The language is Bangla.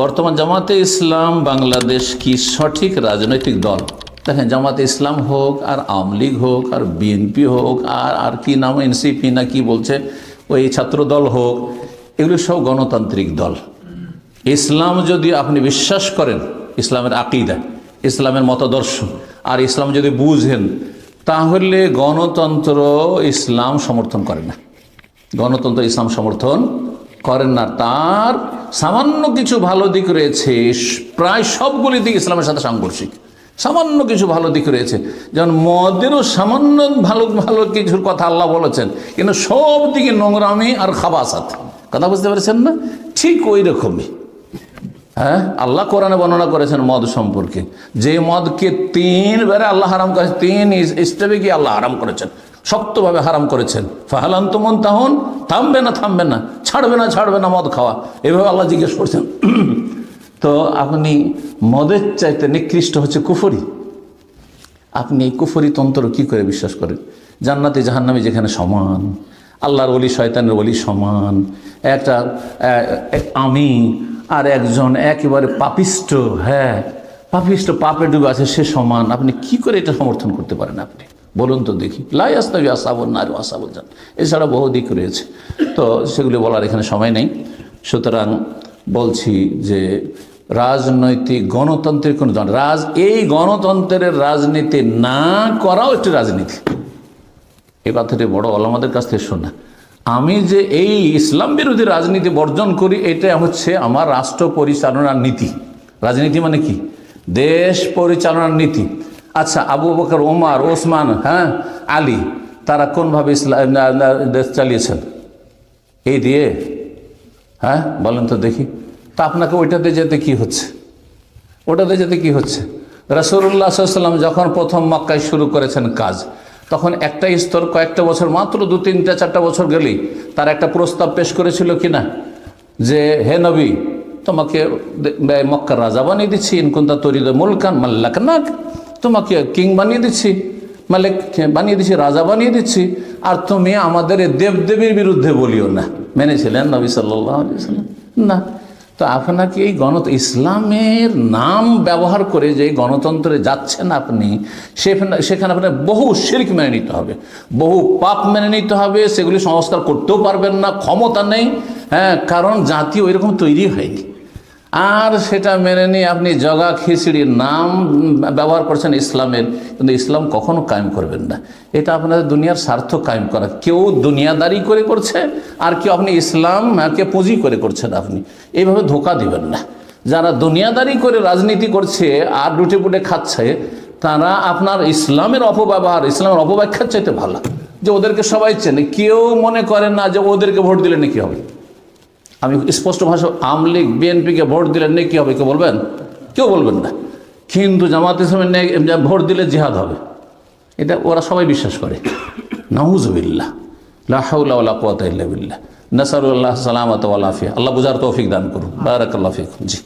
বর্তমান জামাতে ইসলাম বাংলাদেশ কি সঠিক রাজনৈতিক দল? দেখেন, জামাতে ইসলাম হোক আর আওয়ামী লীগ হোক আর বিএনপি হোক আর কি নাম এনসিপি না কি বলছে, ওই ছাত্র দল হোক, এগুলো সব গণতান্ত্রিক দল। ইসলাম যদি আপনি বিশ্বাস করেন, ইসলামের আকিদা, ইসলামের মতাদর্শ আর ইসলাম যদি বুঝেন, তাহলে গণতন্ত্র ইসলাম সমর্থন করে না। গণতন্ত্র ইসলাম সমর্থন করেন না। তার সামান্য কিছু ভালো দিক রয়েছে, প্রায় সবগুলি দিক ইসলামের সাথে সাংঘর্ষিক। সামান্য কিছু ভালো দিক রয়েছে, যেমন মদেরও সামান্য ভালো ভালো কিছুর কথা আল্লাহ বলেছেন, কিন্তু সব দিকে নোংরামি আর খাবাসাত। কথা বুঝতে পেরেছেন না? ঠিক ওই রকমই হ্যাঁ, আল্লাহ কোরআনে বর্ণনা করেছেন মদ সম্পর্কে, যে মদকে 3 বারে আল্লাহ হারাম করেছেন, 3 স্টেপে গিয়ে আল্লাহ হারাম করেছেন, শক্তভাবে হারাম করেছেন। ফাহালান্তুমুন তাহুন, থামবে না, ছাড়বে না মদ খাওয়া, এভাবে আল্লাহ জিজ্ঞেস করছেন। তো আপনি মদের চাইতে নিকৃষ্ট হচ্ছে কুফরি। আপনি এই কুফরি তন্ত্র কি করে বিশ্বাস করেন? জান্নাতি জাহান্নামী যেখানে সমান, আল্লাহর ওলি শয়তানের ওলি সমান, একটা আমি আর একজন একেবারে পাপিষ্ট, হ্যাঁ পাপিষ্ট, পাপে ডুবে আছে, সে সমান। আপনি কি করে এটা সমর্থন করতে পারেন? আপনি বলুন তো দেখি। লা ইয়াস্তাবি আসহাবুন নার ওয়া আসহাবুল জান্নাহ, এছাড়া বহু দিক রয়েছে, তো সেগুলি বলার এখানে সময় নেই। সুতরাং বলছি যে রাজনৈতিক গণতন্ত্রের কোনো এই গণতন্ত্রের রাজনীতি না করাও একটি রাজনীতি। এই কথাটি বড় ওলামাদের কাছ থেকে শোনা। আমি যে এই ইসলাম বিরোধী রাজনীতি বর্জন করি, এটা হচ্ছে আমার রাষ্ট্র পরিচালনার নীতি। রাজনীতি মানে কি? দেশ পরিচালনার নীতি। আচ্ছা, আবু বকর, ওমর, ওসমান, হ্যাঁ আলী, তারা কোনভাবে ইসলাম দেশ চালিয়েছেন? এই দিয়ে, হ্যাঁ বলেন তো দেখি। তা আপনাকে ওইটাতে যেতে কি হচ্ছে? ওটাতে যেতে কি হচ্ছে? রাসূলুল্লাহ সাল্লাল্লাহু আলাইহি ওয়াসাল্লাম যখন প্রথম মক্কায় শুরু করেছেন কাজ, তখন একটা স্তর, কয়েকটা বছর, মাত্র 2, 3, 4টা বছর গেলেই তার একটা প্রস্তাব পেশ করেছিল কিনা, যে হে নবী, তোমাকে মক্কার রাজা বানিয়ে দিচ্ছি, ইনকুন্তা তরিদ মুলকান মাল্লাকনাক, তোমাকে কিং বানিয়ে দিচ্ছি, মালিক বানিয়ে দিচ্ছি, রাজা বানিয়ে দিচ্ছি, আর তুমি আমাদের দেবদেবীর বিরুদ্ধে বলিও না। মেনেছিলেন নবী সাল্লাল্লাহু আলাইহি ওয়াসাল্লাম? না। তো আপনাকে এই ইসলামের নাম ব্যবহার করে যে গণতন্ত্রে যাচ্ছেন আপনি, সেখানে আপনার বহু শিরক মেনে নিতে হবে, বহু পাপ মেনে নিতে হবে, সেগুলি সংস্কার করতেও পারবেন না, ক্ষমতা নেই। হ্যাঁ, কারণ জাতি ওই রকম তৈরি হয়নি। আর সেটা মেনে নিয়ে আপনি জগা খিচড়ির নাম ব্যবহার করছেন ইসলামের, কিন্তু ইসলাম কখনো কায়েম করবেন না। এটা আপনাদের দুনিয়ার স্বার্থ কায়েম করা। কেউ দুনিয়াদারি করে করছে, আর কেউ আপনি ইসলামকে পুঁজি করে করছেন। আপনি এইভাবে ধোঁকা দিবেন না। যারা দুনিয়াদারি করে রাজনীতি করছে আর লুটে পুটে খাচ্ছে, তারা আপনার ইসলামের অপব্যবহার, ইসলামের অপব্যাখ্যার চাইতে ভালো। যে ওদেরকে সবাই চেনে, কেউ মনে করেন না যে ওদেরকে ভোট দিলে নাকি হবে। আমি স্পষ্ট ভাষা, আওয়ামী লীগ বিএনপিকে ভোট দিলে নেকি হবে কেউ বলবেন? কেউ বলবেন না। কিন্তু জামাত ইসলামের ভোট দিলে জিহাদ হবে, এটা ওরা সবাই বিশ্বাস করে। নাউযুবিল্লাহ, লা হাওলা ওয়ালা কুওয়াতা ইল্লা বিল্লাহ, নাসালুল্লাহ সালামাত ওয়াল আফিয়া। আল্লাহ বুঝার তৌফিক দান করুন। বারাকাল্লাহু ফিকুম। জি।